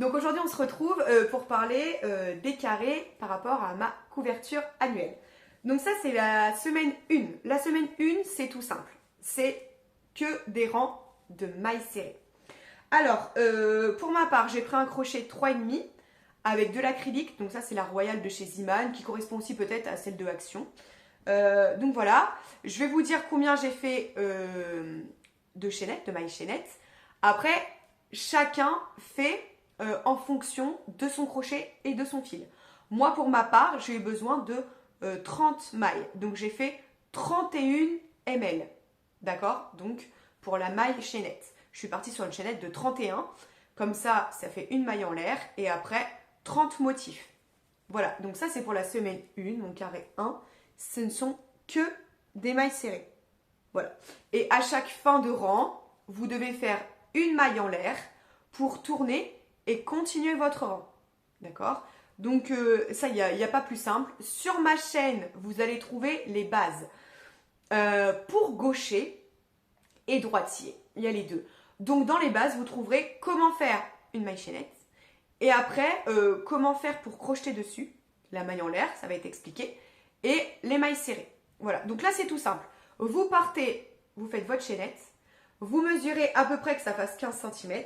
Donc aujourd'hui on se retrouve pour parler des carrés par rapport à ma couverture annuelle. Donc ça c'est la semaine 1. La semaine 1 c'est tout simple. C'est que des rangs de mailles serrées. Alors pour ma part j'ai pris un crochet 3,5 avec de l'acrylique. Donc ça c'est la Royale de chez Ziman qui correspond aussi peut-être à celle de Action. Donc voilà, je vais vous dire combien j'ai fait de chaînettes, de mailles chaînettes. Après, chacun fait en fonction de son crochet et de son fil. Moi, pour ma part, j'ai eu besoin de 30 mailles. Donc, j'ai fait 31 ml. D'accord? Donc, pour la maille chaînette. Je suis partie sur une chaînette de 31. Comme ça, ça fait une maille en l'air. Et après, 30 motifs. Voilà. Donc, ça, c'est pour la semaine 1, mon carré 1. Ce ne sont que des mailles serrées. Voilà. Et à chaque fin de rang, vous devez faire une maille en l'air pour tourner et continuer votre rang. D'accord? Donc ça, il n'y a pas plus simple. Sur ma chaîne, vous allez trouver les bases. Pour gaucher et droitier, il y a les deux. Donc dans les bases, vous trouverez comment faire une maille chaînette. Et après, comment faire pour crocheter dessus. La maille en l'air, ça va être expliqué. Et les mailles serrées. Voilà, donc là c'est tout simple. Vous partez, vous faites votre chaînette, vous mesurez à peu près que ça fasse 15 cm,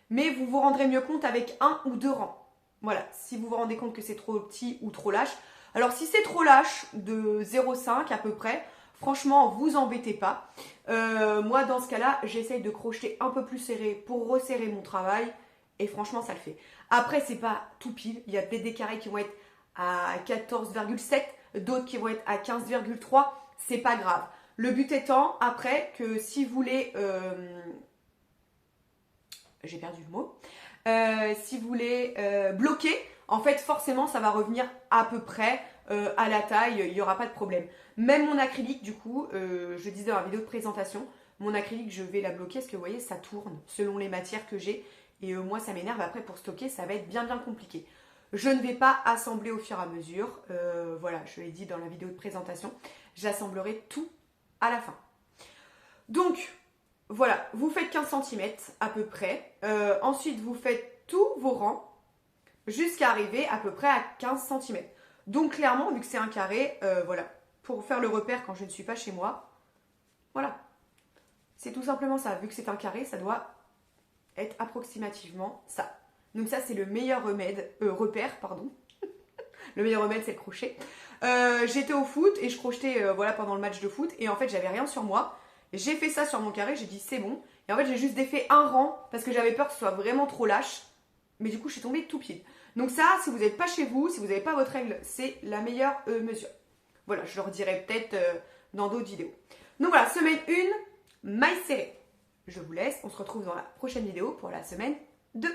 mais vous vous rendrez mieux compte avec un ou deux rangs. Voilà, si vous vous rendez compte que c'est trop petit ou trop lâche. Alors si c'est trop lâche, de 0,5 à peu près, franchement, vous embêtez pas. Moi dans ce cas-là, j'essaye de crocheter un peu plus serré pour resserrer mon travail, et franchement ça le fait. Après c'est pas tout pile, il y a peut-être des carrés qui vont être à 14,7, d'autres qui vont être à 15,3, c'est pas grave. Le but étant, après, que si vous voulez... j'ai perdu le mot. Si vous voulez bloquer, en fait, forcément, ça va revenir à peu près à la taille, il n'y aura pas de problème. Même mon acrylique, du coup, je disais dans la vidéo de présentation, mon acrylique, je vais la bloquer parce que vous voyez, ça tourne selon les matières que j'ai. Et moi, ça m'énerve. Après, pour stocker, ça va être bien compliqué. Je ne vais pas assembler au fur et à mesure. Voilà, je l'ai dit dans la vidéo de présentation. J'assemblerai tout à la fin. Donc, voilà, vous faites 15 cm à peu près. Ensuite, vous faites tous vos rangs jusqu'à arriver à peu près à 15 cm. Donc, clairement, vu que c'est un carré, voilà, pour faire le repère quand je ne suis pas chez moi, voilà. C'est tout simplement ça. Vu que c'est un carré, ça doit être approximativement ça. Donc ça, c'est le meilleur repère, pardon. Le meilleur remède, c'est le crochet. J'étais au foot et je crochetais voilà, pendant le match de foot. Et en fait, j'avais rien sur moi. J'ai fait ça sur mon carré, j'ai dit c'est bon. Et en fait, j'ai juste défait un rang parce que j'avais peur que ce soit vraiment trop lâche. Mais du coup, je suis tombée tout pile. Donc ça, si vous n'êtes pas chez vous, si vous n'avez pas votre règle, c'est la meilleure mesure. Voilà, je le redirai peut-être dans d'autres vidéos. Donc voilà, semaine 1, maille serrée. Je vous laisse, on se retrouve dans la prochaine vidéo pour la semaine 2.